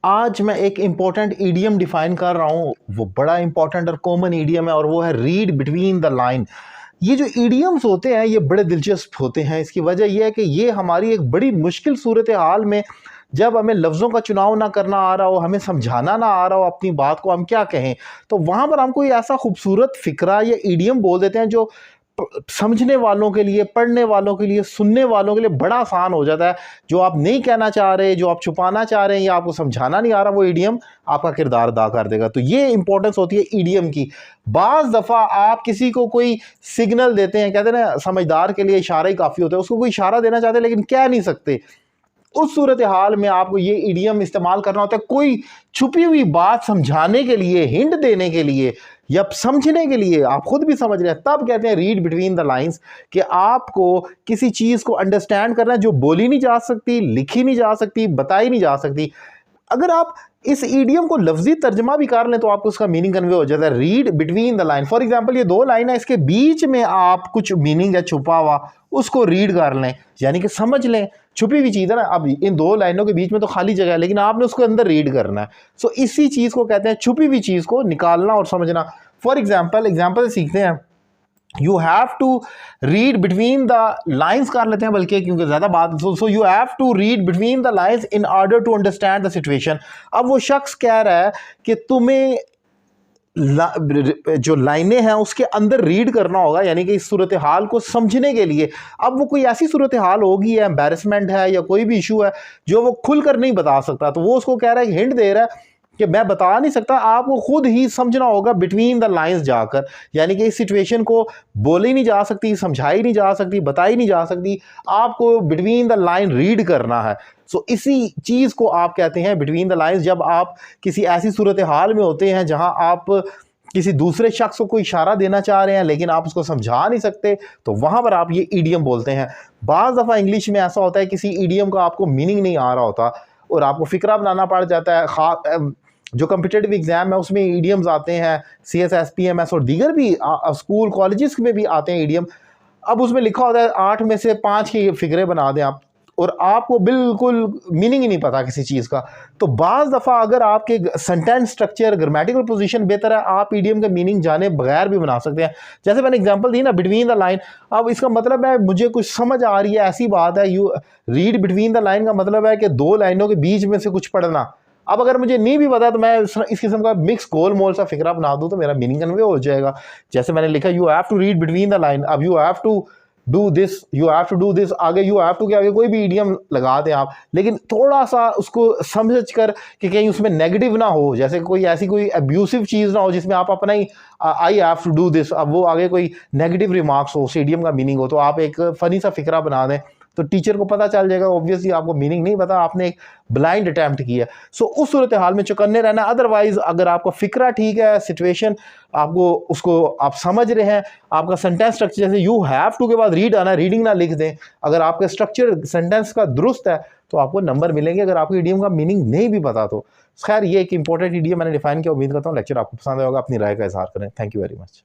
आज मैं एक इम्पॉर्टेंट ईडियम डिफाइन कर रहा हूँ, वो बड़ा इंपॉर्टेंट और कॉमन ईडियम है और वो है रीड बिटवीन द लाइन। ये जो ईडियम्स होते हैं ये बड़े दिलचस्प होते हैं। इसकी वजह यह है कि ये हमारी एक बड़ी मुश्किल सूरत हाल में, जब हमें लफ्ज़ों का चुनाव ना करना आ रहा हो, हमें समझाना ना आ रहा हो अपनी बात को हम क्या कहें, तो वहाँ पर हम कोई ऐसा खूबसूरत फ़िक्रा या ईडियम बोल देते हैं जो समझने वालों के लिए, पढ़ने वालों के लिए, सुनने वालों के लिए बड़ा आसान हो जाता है। जो आप नहीं कहना चाह रहे, जो आप छुपाना चाह रहे हैं या आपको समझाना नहीं आ रहा, वो ईडियम आपका किरदार अदा कर देगा। तो ये इंपॉर्टेंस होती है ईडियम की। बाज़ दफ़ा आप किसी को कोई सिग्नल देते हैं, कहते हैं ना समझदार के लिए इशारा ही काफ़ी होता है, उसको कोई इशारा देना चाहते हैं लेकिन कह नहीं सकते। उस सूरत हाल में आपको ये ईडियम इस्तेमाल करना होता है, कोई छुपी हुई बात समझाने के लिए, हिंट देने के लिए या समझने के लिए। आप खुद भी समझ रहे हैं, तब कहते हैं रीड बिटवीन द लाइंस, कि आपको किसी चीज़ को अंडरस्टैंड करना है जो बोली नहीं जा सकती, लिखी नहीं जा सकती, बताई नहीं जा सकती। अगर आप इस ईडियम को लफ्जी तर्जमा भी कर लें तो आपको उसका मीनिंग कन्वे हो जाता है, read between the line. For example ये दो लाइन है, इसके बीच में आप कुछ मीनिंग है छुपा हुआ, उसको रीड कर लें, यानी कि समझ लें। छुपी हुई चीज़ है ना, अब इन दो लाइनों के बीच में तो खाली जगह है लेकिन आपने उसको अंदर रीड करना है। सो इसी चीज़ को कहते हैं छुपी हुई चीज़ को निकालना और समझना। फॉर एग्जाम्पल सीखते हैं, you have to read between the lines कर लेते हैं बल्कि, क्योंकि ज़्यादा बात। So you have to read between the lines in order to understand the situation. अब वो शख्स कह रहा है कि तुम्हें जो लाइनें हैं उसके अंदर रीड करना होगा, यानी कि इस सूरत हाल को समझने के लिए। अब वो कोई ऐसी सूरत हाल होगी, या एम्बैरसमेंट है या कोई भी इशू है जो वो खुलकर नहीं बता सकता, तो वो उसको कह रहा है, हिंट दे रहा है कि मैं बता नहीं सकता, आपको खुद ही समझना होगा बिटवीन द लाइंस जाकर। यानी कि इस सिचुएशन को बोली नहीं जा सकती, समझाई नहीं जा सकती, बताई नहीं जा सकती, आपको बिटवीन द लाइन रीड करना है। सो इसी चीज़ को आप कहते हैं बिटवीन द लाइंस। जब आप किसी ऐसी सूरत हाल में होते हैं जहां आप किसी दूसरे शख्स को कोई इशारा देना चाह रहे हैं लेकिन आप उसको समझा नहीं सकते, तो वहां पर आप ये ईडियम बोलते हैं। बाज़ दफ़ा इंग्लिश में ऐसा होता है किसी ईडियम का आपको मीनिंग नहीं आ रहा होता और आपको फिक्रा बनाना पड़ जाता है। जो कम्पिटेटिव एग्जाम है उसमें ईडियम्स आते हैं, CSS PMS और दीगर भी स्कूल कॉलेजेस में भी आते हैं ईडियम। अब उसमें लिखा होता है 8 में से 5 की फिक्रे बना दें आप, और आपको बिल्कुल मीनिंग ही नहीं पता किसी चीज़ का। तो बाज़ दफ़ा अगर आपके सेंटेंस स्ट्रक्चर, ग्रामेटिकल पोजीशन बेहतर है, आप ईडियम का मीनिंग जाने बगैर भी बना सकते हैं। जैसे मैंने एग्जांपल दी ना, बिटवीन द लाइन। अब इसका मतलब है मुझे कुछ समझ आ रही है, ऐसी बात है। You read between the line का मतलब है कि दो लाइनों के बीच में से कुछ पढ़ना। अब अगर मुझे नहीं भी पता तो मैं इस किस्म का मिक्स गोल मोल सा फिक्रा बना दूं तो मेरा मीनिंग कन्वे हो जाएगा। जैसे मैंने लिखा, you have to read between the line. अब you have to do this, you have to do this, आगे यू हैव टू के आगे कोई भी ईडियम लगा दें आप, लेकिन थोड़ा सा उसको समझ कर कि कहीं उसमें नेगेटिव ना हो, जैसे कोई ऐसी कोई अब्यूसिव चीज़ ना हो जिसमें आप अपना ही I have to do this, अब वो आगे कोई नेगेटिव रिमार्क्स हो, उस ईडियम का मीनिंग हो, तो आप एक फ़नी सा फिक्रा बना दें तो टीचर को पता चल जाएगा। ऑब्वियसली आपको मीनिंग नहीं पता, आपने एक ब्लाइंड अटैम्प्ट किया। सो उस सूरत हाल में चौकन्ने रहना। अदरवाइज अगर आपका फिक्रा ठीक है, सिचुएशन आपको उसको आप समझ रहे हैं, आपका सेंटेंस स्ट्रक्चर, जैसे यू हैव टू के बाद रीड आना, रीडिंग ना लिख दें। अगर आपका स्ट्रक्चर सेंटेंस का दुरुस्त है तो आपको नंबर मिलेंगे, अगर आपको ईडियम का मीनिंग नहीं भी पता तो। खैर, ये एक इंपॉर्टेंट ईडियम मैंने डिफाइन किया। उम्मीद करता हूँ लेक्चर आपको पसंद आएगा। अपनी राय का इजहार करें। Thank you very much.